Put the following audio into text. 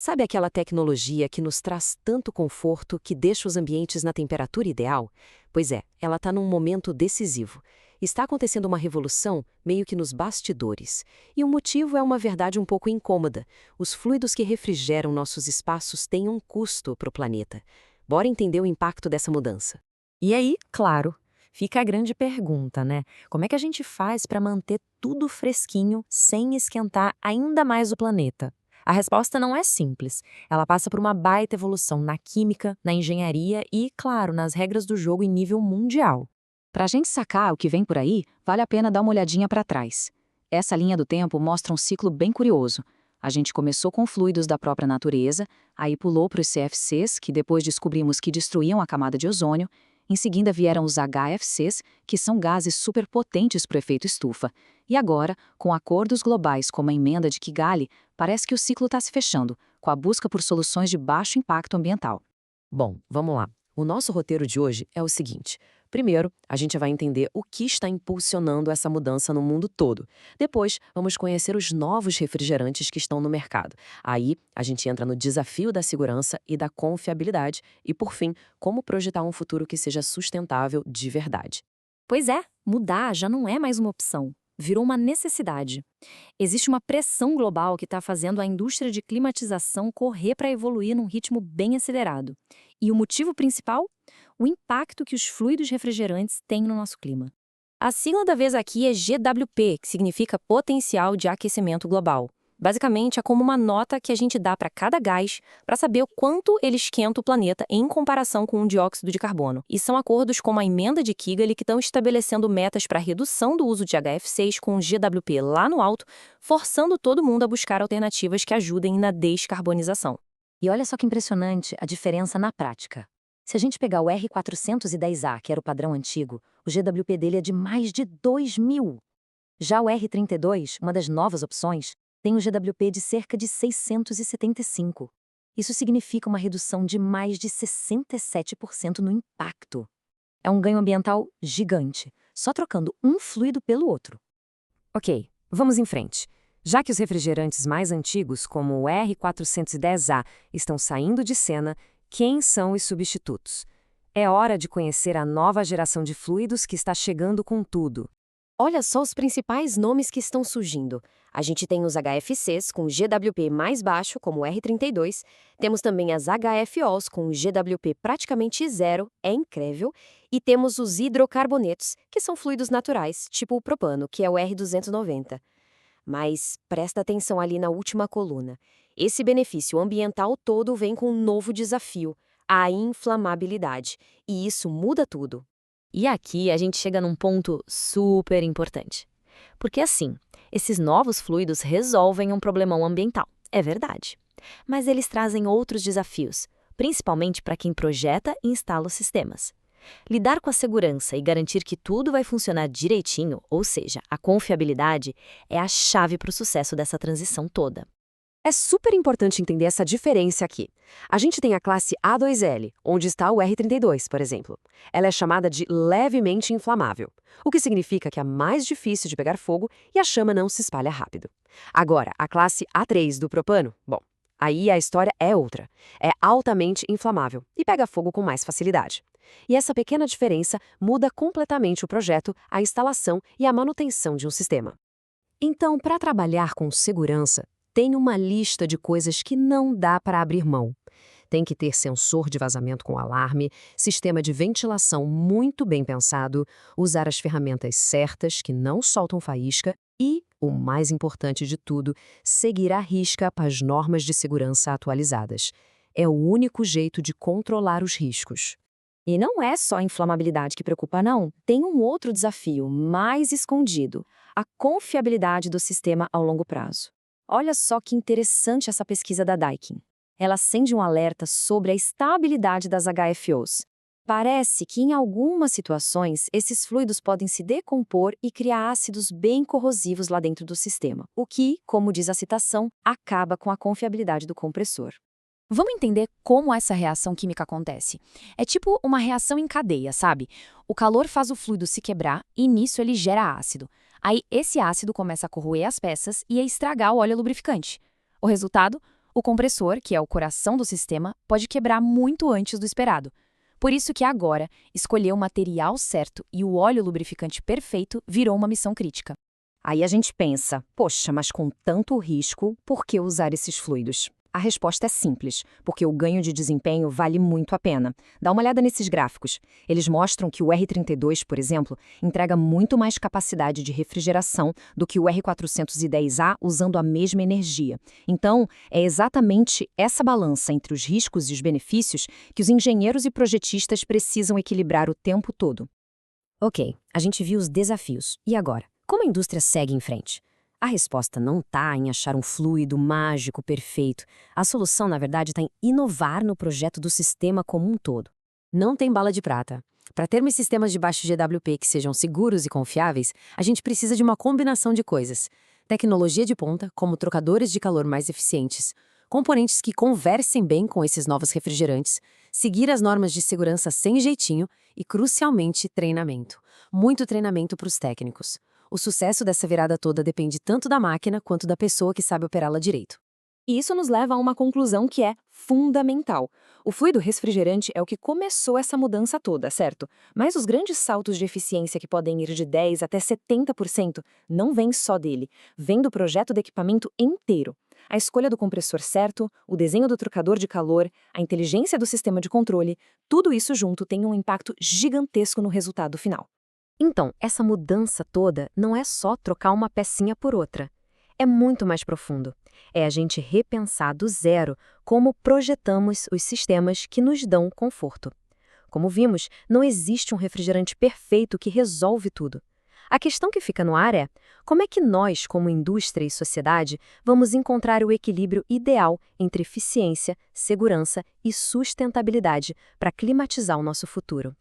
Sabe aquela tecnologia que nos traz tanto conforto que deixa os ambientes na temperatura ideal? Pois é, ela está num momento decisivo. Está acontecendo uma revolução meio que nos bastidores. E o motivo é uma verdade um pouco incômoda. Os fluidos que refrigeram nossos espaços têm um custo para o planeta. Bora entender o impacto dessa mudança. E aí, claro, fica a grande pergunta, né? Como é que a gente faz para manter tudo fresquinho sem esquentar ainda mais o planeta? A resposta não é simples. Ela passa por uma baita evolução na química, na engenharia e, claro, nas regras do jogo em nível mundial. Para a gente sacar o que vem por aí, vale a pena dar uma olhadinha para trás. Essa linha do tempo mostra um ciclo bem curioso. A gente começou com fluidos da própria natureza, aí pulou para os CFCs, que depois descobrimos que destruíam a camada de ozônio. Em seguida vieram os HFCs, que são gases superpotentes para o efeito estufa. E agora, com acordos globais como a emenda de Kigali, parece que o ciclo está se fechando, com a busca por soluções de baixo impacto ambiental. Bom, vamos lá. O nosso roteiro de hoje é o seguinte. Primeiro, a gente vai entender o que está impulsionando essa mudança no mundo todo. Depois, vamos conhecer os novos refrigerantes que estão no mercado. Aí, a gente entra no desafio da segurança e da confiabilidade. E, por fim, como projetar um futuro que seja sustentável de verdade. Pois é, mudar já não é mais uma opção. Virou uma necessidade. Existe uma pressão global que está fazendo a indústria de climatização correr para evoluir num ritmo bem acelerado. E o motivo principal? O impacto que os fluidos refrigerantes têm no nosso clima. A sigla da vez aqui é GWP, que significa Potencial de Aquecimento Global. Basicamente, é como uma nota que a gente dá para cada gás para saber o quanto ele esquenta o planeta em comparação com o dióxido de carbono. E são acordos como a emenda de Kigali que estão estabelecendo metas para redução do uso de HFCs com o GWP lá no alto, forçando todo mundo a buscar alternativas que ajudem na descarbonização. E olha só que impressionante a diferença na prática. Se a gente pegar o R410A, que era o padrão antigo, o GWP dele é de mais de 2.000. Já o R32, uma das novas opções, tem um GWP de cerca de 675. Isso significa uma redução de mais de 67% no impacto. É um ganho ambiental gigante, só trocando um fluido pelo outro. Ok, vamos em frente. Já que os refrigerantes mais antigos, como o R410A, estão saindo de cena, quem são os substitutos? É hora de conhecer a nova geração de fluidos que está chegando com tudo. Olha só os principais nomes que estão surgindo. A gente tem os HFCs com GWP mais baixo, como o R32. Temos também as HFOs com GWP praticamente zero, é incrível. E temos os hidrocarbonetos, que são fluidos naturais, tipo o propano, que é o R290. Mas presta atenção ali na última coluna. Esse benefício ambiental todo vem com um novo desafio, a inflamabilidade. E isso muda tudo. E aqui a gente chega num ponto super importante. Porque assim, esses novos fluidos resolvem um problemão ambiental, é verdade. Mas eles trazem outros desafios, principalmente para quem projeta e instala os sistemas. Lidar com a segurança e garantir que tudo vai funcionar direitinho, ou seja, a confiabilidade, é a chave para o sucesso dessa transição toda. É super importante entender essa diferença aqui. A gente tem a classe A2L, onde está o R32, por exemplo. Ela é chamada de levemente inflamável, o que significa que é mais difícil de pegar fogo e a chama não se espalha rápido. Agora, a classe A3 do propano, bom, aí a história é outra. É altamente inflamável e pega fogo com mais facilidade. E essa pequena diferença muda completamente o projeto, a instalação e a manutenção de um sistema. Então, para trabalhar com segurança, tem uma lista de coisas que não dá para abrir mão. Tem que ter sensor de vazamento com alarme, sistema de ventilação muito bem pensado, usar as ferramentas certas que não soltam faísca e, o mais importante de tudo, seguir à risca as normas de segurança atualizadas. É o único jeito de controlar os riscos. E não é só a inflamabilidade que preocupa, não. Tem um outro desafio, mais escondido: a confiabilidade do sistema ao longo prazo. Olha só que interessante essa pesquisa da Daikin. Ela acende um alerta sobre a estabilidade das HFOs. Parece que, em algumas situações, esses fluidos podem se decompor e criar ácidos bem corrosivos lá dentro do sistema, o que, como diz a citação, acaba com a confiabilidade do compressor. Vamos entender como essa reação química acontece. É tipo uma reação em cadeia, sabe? O calor faz o fluido se quebrar e nisso ele gera ácido. Aí esse ácido começa a corroer as peças e a estragar o óleo lubrificante. O resultado? O compressor, que é o coração do sistema, pode quebrar muito antes do esperado. Por isso que agora, escolher o material certo e o óleo lubrificante perfeito virou uma missão crítica. Aí a gente pensa, poxa, mas com tanto risco, por que usar esses fluidos? A resposta é simples, porque o ganho de desempenho vale muito a pena. Dá uma olhada nesses gráficos. Eles mostram que o R32, por exemplo, entrega muito mais capacidade de refrigeração do que o R410A usando a mesma energia. Então, é exatamente essa balança entre os riscos e os benefícios que os engenheiros e projetistas precisam equilibrar o tempo todo. Ok, a gente viu os desafios. E agora? Como a indústria segue em frente? A resposta não está em achar um fluido mágico perfeito. A solução, na verdade, está em inovar no projeto do sistema como um todo. Não tem bala de prata. Para termos sistemas de baixo GWP que sejam seguros e confiáveis, a gente precisa de uma combinação de coisas. Tecnologia de ponta, como trocadores de calor mais eficientes, componentes que conversem bem com esses novos refrigerantes, seguir as normas de segurança sem jeitinho e, crucialmente, treinamento. Muito treinamento para os técnicos. O sucesso dessa virada toda depende tanto da máquina quanto da pessoa que sabe operá-la direito. E isso nos leva a uma conclusão que é fundamental. O fluido refrigerante é o que começou essa mudança toda, certo? Mas os grandes saltos de eficiência que podem ir de 10% até 70% não vêm só dele, vem do projeto do equipamento inteiro. A escolha do compressor certo, o desenho do trocador de calor, a inteligência do sistema de controle, tudo isso junto tem um impacto gigantesco no resultado final. Então, essa mudança toda não é só trocar uma pecinha por outra. É muito mais profundo. É a gente repensar do zero como projetamos os sistemas que nos dão conforto. Como vimos, não existe um refrigerante perfeito que resolve tudo. A questão que fica no ar é: como é que nós, como indústria e sociedade, vamos encontrar o equilíbrio ideal entre eficiência, segurança e sustentabilidade para climatizar o nosso futuro?